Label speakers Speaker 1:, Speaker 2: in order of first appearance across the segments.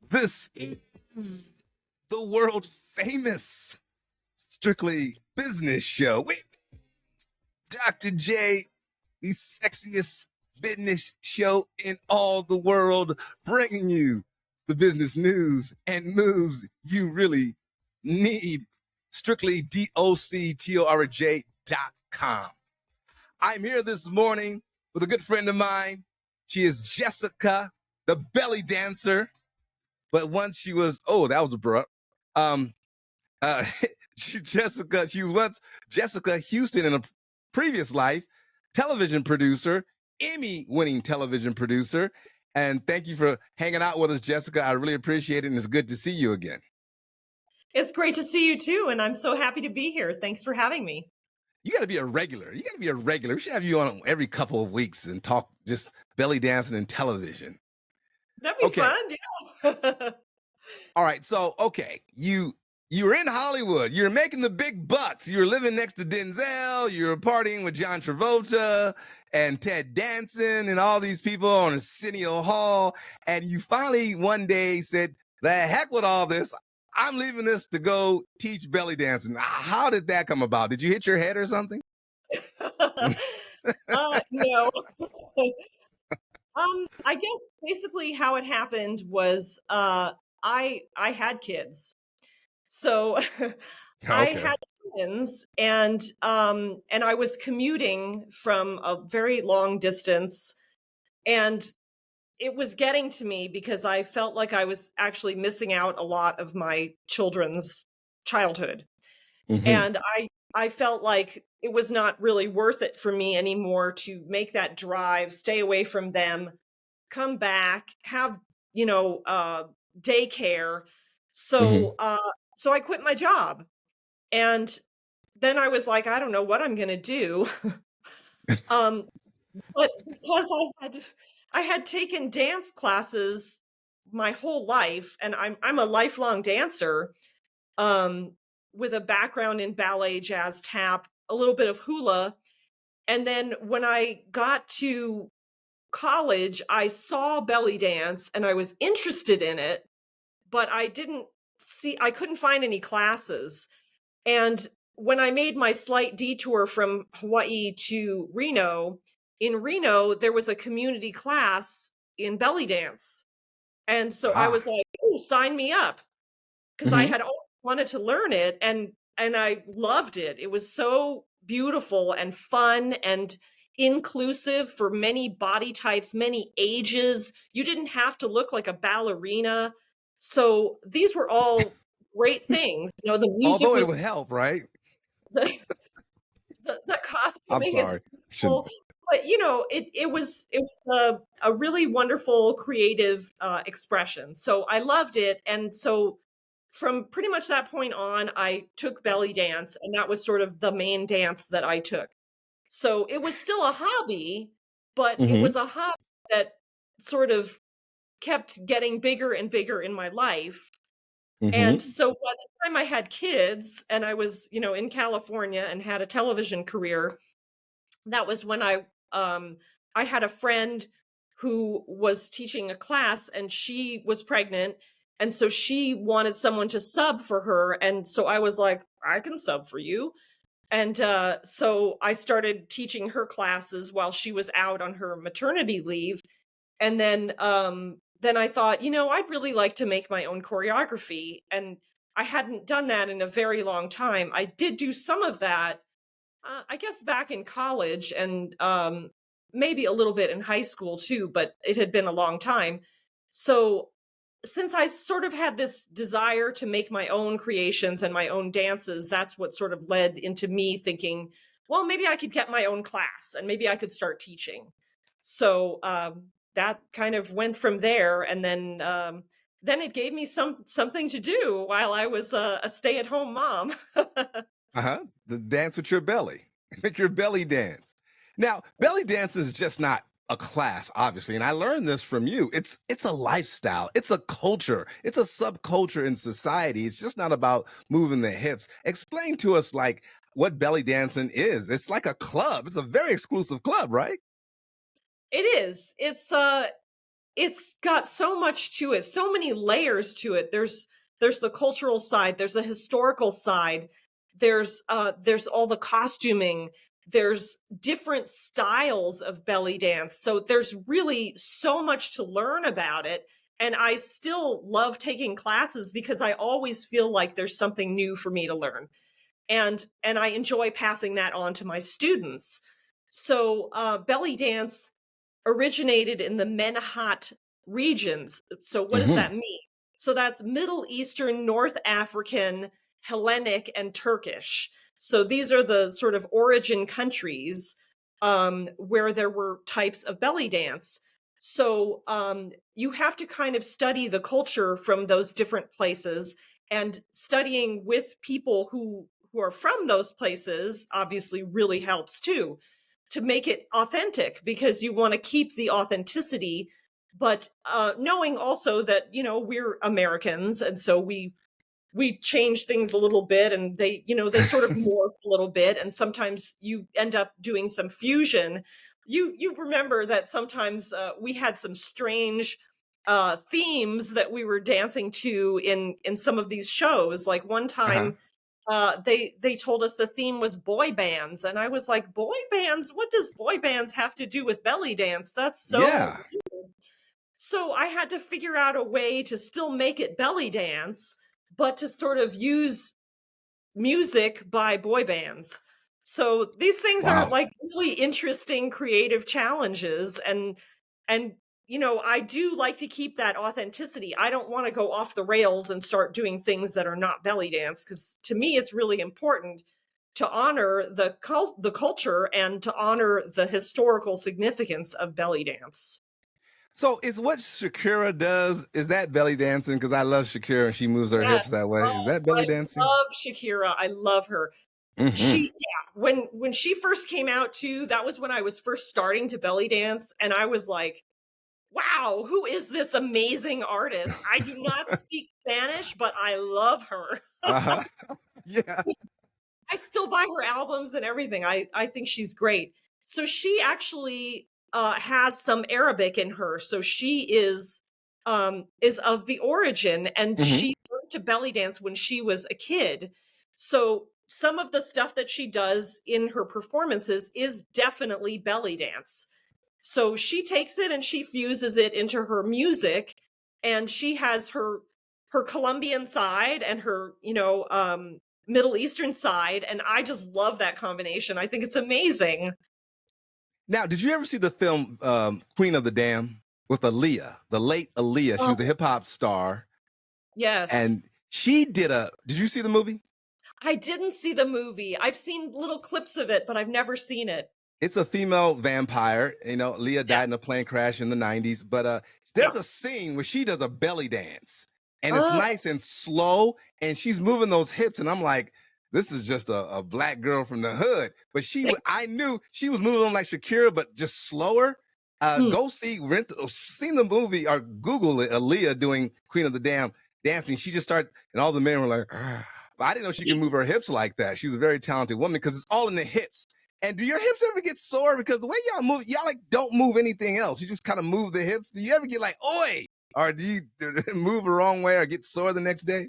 Speaker 1: This is the world famous Strictly Business Show with Dr. J, the sexiest business show in all the world, bringing you the business news and moves you really need. Strictly DOCTORJ.com. I'm here this morning with a good friend of mine. She is Jessikah, the belly dancer. But once she was, that was abrupt. Jessikah, she was once Jessikah Houston in a previous life, television producer, Emmy-winning television producer. And thank you for hanging out with us, Jessikah. I really appreciate it, and it's good to see you again.
Speaker 2: It's great to see you too, and I'm so happy to be here. Thanks for having me.
Speaker 1: You got to be a regular. We should have you on every couple of weeks and talk just belly dancing and television.
Speaker 2: That'd be fun, yeah.
Speaker 1: All right, so you were in Hollywood. You're making the big bucks. You're living next to Denzel. You're partying with John Travolta and Ted Danson and all these people on Arsenio Hall. And you finally one day said, "The heck with all this. I'm leaving this to go teach belly dancing." How did that come about? Did you hit your head or something?
Speaker 2: No. I guess basically how it happened was I had kids. So I had twins, and I was commuting from a very long distance, and it was getting to me because I felt like I was actually missing out a lot of my children's childhood.
Speaker 1: Mm-hmm.
Speaker 2: And I felt like it was not really worth it for me anymore to make that drive, stay away from them, come back, have, daycare. So, so I quit my job. And then I was like, I don't know what I'm going to do. But because I had taken dance classes my whole life, and I'm a lifelong dancer, with a background in ballet, jazz, tap, a little bit of hula. And then when I got to college, I saw belly dance and I was interested in it, but I couldn't find any classes. And when I made my slight detour from Hawaii to Reno, in Reno, there was a community class in belly dance. And so I was like, "Oh, sign me up." Because I had always wanted to learn it, and I loved it. It was so beautiful and fun and inclusive for many body types, many ages. You didn't have to look like a ballerina. So these were all great things. The music
Speaker 1: Although it would help, right?
Speaker 2: The costuming
Speaker 1: I'm sorry.
Speaker 2: is beautiful. But it was a really wonderful creative expression. So I loved it. And so from pretty much that point on, I took belly dance, and that was sort of the main dance that I took. So it was still a hobby, but it was a hobby that sort of kept getting bigger and bigger in my life. And so by the time I had kids and I was, in California and had a television career, that was when I had a friend who was teaching a class, and she was pregnant. And so she wanted someone to sub for her. And so I was like, I can sub for you. And so I started teaching her classes while she was out on her maternity leave. And then I thought, I'd really like to make my own choreography. And I hadn't done that in a very long time. I did do some of that, I guess, back in college, and maybe a little bit in high school too, but it had been a long time. So since I sort of had this desire to make my own creations and my own dances, that's what sort of led into me thinking, well, maybe I could get my own class and maybe I could start teaching. So that kind of went from there. And then it gave me something to do while I was a stay-at-home mom.
Speaker 1: The dance with your belly. Make your belly dance. Now, belly dance is just not a class, obviously, and I learned this from you. It's a lifestyle. It's a culture. It's a subculture in society. It's just not about moving the hips. Explain to us, like, what belly dancing is. It's like a club. It's a very exclusive club, right?
Speaker 2: It is. It's got so much to it, so many layers to it. There's the cultural side, there's the historical side, there's all the costuming, there's different styles of belly dance. So there's really so much to learn about it. And I still love taking classes because I always feel like there's something new for me to learn. And I enjoy passing that on to my students. So belly dance originated in the Menahat regions. So what does
Speaker 1: Hmm.
Speaker 2: that mean? So that's Middle Eastern, North African, Hellenic, and Turkish. So these are the sort of origin countries where there were types of belly dance. So you have to kind of study the culture from those different places, and studying with people who are from those places obviously really helps too, to make it authentic, because you want to keep the authenticity, but knowing also that we're Americans, and so we change things a little bit, and they sort of morph a little bit, and sometimes you end up doing some fusion. You remember that sometimes we had some strange themes that we were dancing to in some of these shows. Like one
Speaker 1: Uh-huh.
Speaker 2: time they told us the theme was boy bands, and I was like, boy bands, what does boy bands have to do with belly dance? That's so
Speaker 1: Yeah.
Speaker 2: weird. So I had to figure out a way to still make it belly dance, but to sort of use music by boy bands. So these things are
Speaker 1: Wow.
Speaker 2: like really interesting creative challenges, and I do like to keep that authenticity. I don't want to go off the rails and start doing things that are not belly dance, cuz to me it's really important to honor the culture and to honor the historical significance of belly dance.
Speaker 1: So is what Shakira does, is that belly dancing? Because I love Shakira and she moves her hips
Speaker 2: Yes.
Speaker 1: that way. Is
Speaker 2: Oh,
Speaker 1: that belly
Speaker 2: I
Speaker 1: dancing?
Speaker 2: love Shakira. I love her.
Speaker 1: Hmm.
Speaker 2: When she first came out too, that was when I was first starting to belly dance, and I was like, "Wow, who is this amazing artist?" I do not speak Spanish, but I love her.
Speaker 1: Uh-huh. Yeah.
Speaker 2: I still buy her albums and everything. I think she's great. So she actually has some Arabic in her. So she is of the origin, and
Speaker 1: Hmm.
Speaker 2: she learned to belly dance when she was a kid. So some of the stuff that she does in her performances is definitely belly dance. So she takes it and she fuses it into her music, and she has her Colombian side and her, Middle Eastern side, and I just love that combination. I think it's amazing.
Speaker 1: Now, did you ever see the film Queen of the Dam with Aaliyah, the late Aaliyah? She
Speaker 2: Oh,
Speaker 1: was a hip hop star,
Speaker 2: yes.
Speaker 1: and she did a. Did you see the movie?
Speaker 2: I didn't see the movie. I've seen little clips of it, but I've never seen it.
Speaker 1: It's a female vampire. Leah
Speaker 2: Yeah.
Speaker 1: died in a plane crash in the 90s, but
Speaker 2: Yeah.
Speaker 1: there's a scene where she does a belly dance and it's
Speaker 2: Oh,
Speaker 1: nice and slow and she's moving those hips. And I'm like, this is just a black girl from the hood. But I knew she was moving them like Shakira, but just slower.
Speaker 2: mm.
Speaker 1: Go seen the movie or Google it, Aaliyah doing Queen of the Dam dancing. She just started, and all the men were like, "Ah." But I didn't know she could move her hips like that. She was a very talented woman because it's all in the hips. And do your hips ever get sore? Because the way y'all move, y'all like don't move anything else. You just kind of move the hips. Do you ever get like, oi? Or do you move the wrong way or get sore the next day?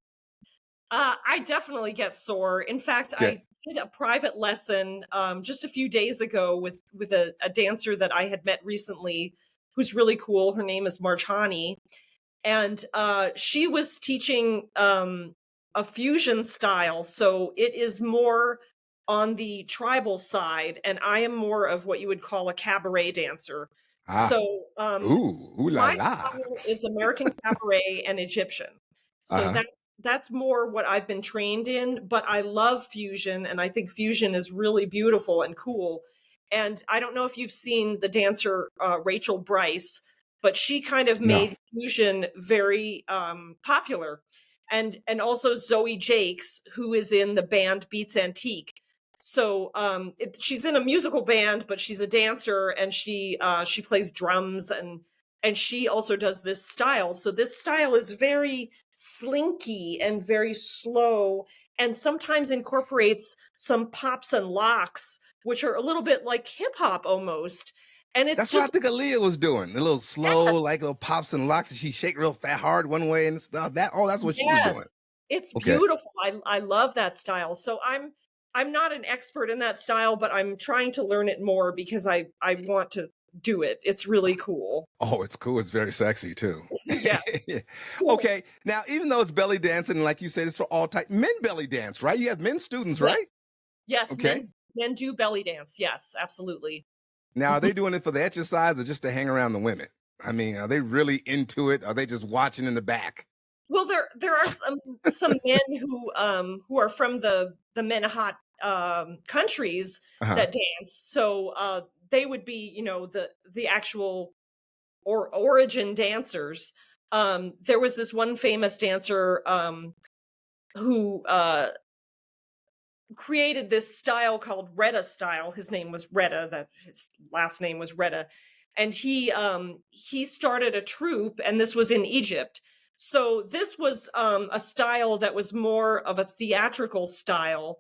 Speaker 2: I definitely get sore. In fact,
Speaker 1: Okay.
Speaker 2: I did a private lesson just a few days ago with a dancer that I had met recently, who's really cool. Her name is Marchani, and she was teaching a fusion style. So it is more on the tribal side, and I am more of what you would call a cabaret dancer.
Speaker 1: Ah,
Speaker 2: So
Speaker 1: ooh la
Speaker 2: my
Speaker 1: la.
Speaker 2: style is American cabaret and Egyptian.
Speaker 1: Uh
Speaker 2: So
Speaker 1: huh.
Speaker 2: that's more what I've been trained in, but I love fusion, and I think fusion is really beautiful and cool. And I don't know if you've seen the dancer Rachel Bryce, but she kind of
Speaker 1: No.
Speaker 2: made fusion very popular. And also Zoe Jakes, who is in the band Beats Antique. So she's in a musical band, but she's a dancer, and she plays drums, and she also does this style. So this style is very slinky and very slow, and sometimes incorporates some pops and locks, which are a little bit like hip hop almost. And it's
Speaker 1: That's what I
Speaker 2: just
Speaker 1: think Aaliyah was doing. The little slow,
Speaker 2: yes,
Speaker 1: like little pops and locks, and she shake real fat hard one way and stuff. That's what she was doing.
Speaker 2: yes. It's
Speaker 1: Okay.
Speaker 2: beautiful. I love that style. So I'm not an expert in that style, but I'm trying to learn it more because I want to do it. It's really cool.
Speaker 1: Oh, it's cool. It's very sexy too.
Speaker 2: Yes.
Speaker 1: Okay. Now, even though it's belly dancing, like you said, it's for all type men belly dance, right? You have men students,
Speaker 2: Yes.
Speaker 1: right?
Speaker 2: Yes,
Speaker 1: Okay.
Speaker 2: men do belly dance. Yes, absolutely.
Speaker 1: Now, are
Speaker 2: Mhm.
Speaker 1: they doing it for the exercise or just to hang around the women? I mean, are they really into it? Are they just watching in the back?
Speaker 2: Well, there are some men who are from the Menahat countries
Speaker 1: Uh-huh.
Speaker 2: that dance. So they would be, you know, the actual or origin dancers. There was this one famous dancer who created this style called Retta style. His name was Retta, that his last name was Retta. And he started a troupe, and this was in Egypt. So this was a style that was more of a theatrical style,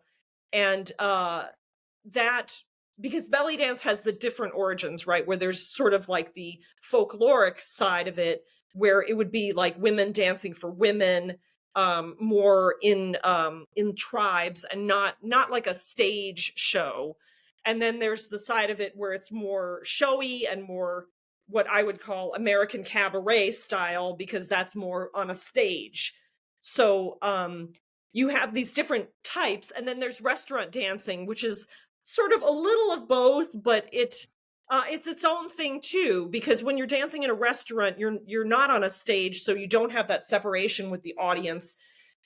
Speaker 2: and that because belly dance has the different origins, right? Where there's sort of like the folkloric side of it, where it would be like women dancing for women, more in tribes and not like a stage show. And then there's the side of it where it's more showy and more what I would call American cabaret style because that's more on a stage. So you have these different types, and then there's restaurant dancing, which is sort of a little of both, but it's its own thing too, because when you're dancing in a restaurant, you're not on a stage, so you don't have that separation with the audience,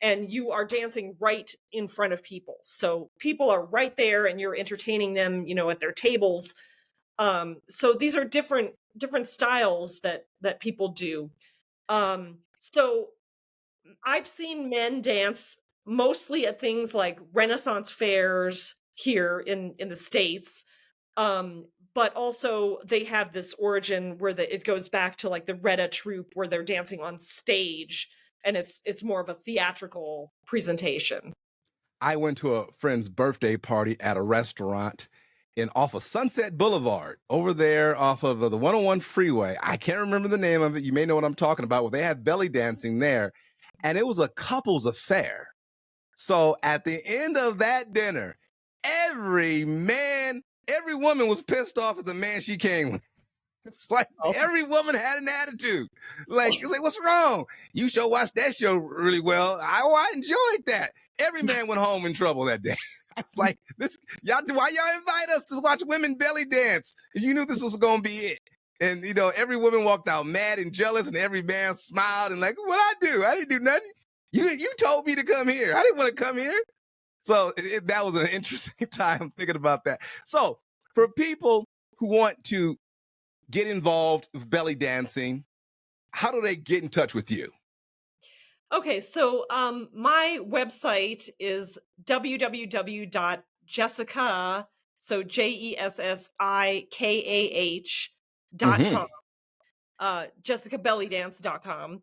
Speaker 2: and you are dancing right in front of people. So people are right there, and you're entertaining them, you know, at their tables. So these are different styles that people do. So I've seen men dance mostly at things like Renaissance fairs here in the States. But also they have this origin where it goes back to like the Retta troupe where they're dancing on stage and it's more of a theatrical presentation.
Speaker 1: I went to a friend's birthday party at a restaurant in off of Sunset Boulevard over there off of the 101 freeway. I can't remember the name of it. You may know what I'm talking about. Well, they had belly dancing there, and it was a couple's affair. So at the end of that dinner, every man, every woman was pissed off at the man she came with. It's like
Speaker 2: Oh.
Speaker 1: every woman had an attitude. Like, it's like, what's wrong? You sure watched that show really well. I enjoyed that. Every man went home in trouble that day. It's like this, y'all. Why y'all invite us to watch women belly dance? If you knew this was gonna be it. And you know, every woman walked out mad and jealous, and every man smiled and like, what I do? I didn't do nothing. You told me to come here. I didn't want to come here. So that was an interesting time thinking about that. So for people who want to get involved with belly dancing, how do they get in touch with you?
Speaker 2: Okay, so my website is www.jessica, so
Speaker 1: Mm-hmm.
Speaker 2: JESSIKAH.com, jessicabellydance.com.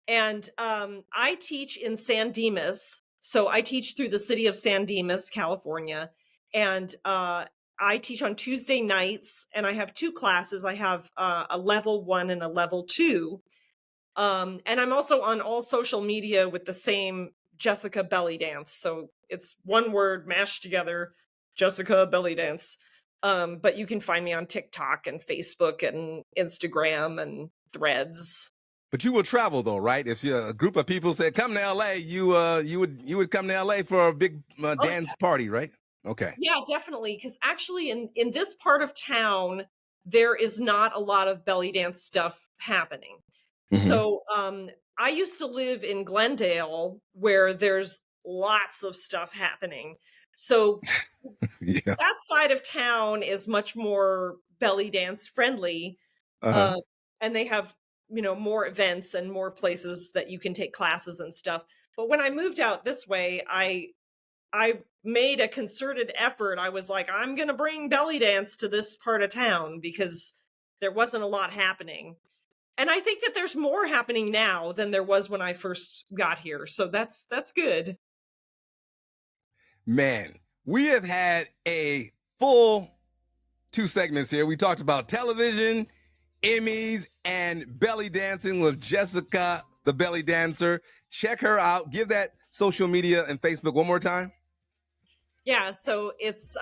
Speaker 2: And I teach in San Dimas. So I teach through the city of San Dimas, California. And I teach on Tuesday nights, and I have two classes. I have a level 1 and a level 2. And I'm also on all social media with the same Jessica Belly Dance. So it's one word mashed together, Jessica Belly Dance. But you can find me on TikTok and Facebook and Instagram and Threads.
Speaker 1: But you will travel though, right? If a group of people said come to LA, you would come to LA for a big
Speaker 2: Oh
Speaker 1: dance party, right? Okay.
Speaker 2: yeah, definitely. Because actually, in this part of town, there is not a lot of belly dance stuff happening.
Speaker 1: Mm-hmm.
Speaker 2: So I used to live in Glendale, where there's lots of stuff happening. So
Speaker 1: Yeah.
Speaker 2: that side of town is much more belly dance friendly,
Speaker 1: Uh-huh.
Speaker 2: uh, and they have, you know, more events and more places that you can take classes and stuff. But when I moved out this way, I made a concerted effort. I was like, I'm going to bring belly dance to this part of town because there wasn't a lot happening. And I think that there's more happening now than there was when I first got here. So that's good.
Speaker 1: Man, we have had a full two segments here. We talked about television, Emmys, and belly dancing with Jessikah, the belly dancer. Check her out. Give that social media and Facebook one more time.
Speaker 2: Yeah, so it's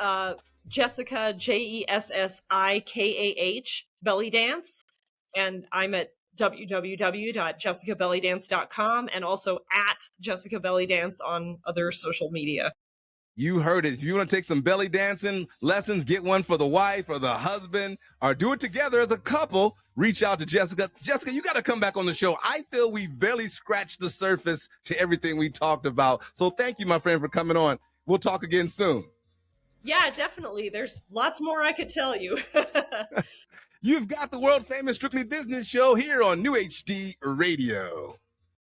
Speaker 2: Jessikah, Jessikah, belly dance. And I'm at www.jessicahbellydance.com and also at Jessikah Belly Dance on other social media.
Speaker 1: You heard it. If you want to take some belly dancing lessons, get one for the wife or the husband, or do it together as a couple, reach out to Jessikah. Jessikah, you got to come back on the show. I feel we barely scratched the surface to everything we talked about. So thank you, my friend, for coming on. We'll talk again soon.
Speaker 2: Yeah, definitely. There's lots more I could tell you.
Speaker 1: You've got the world famous Strictly Business Show here on New HD Radio.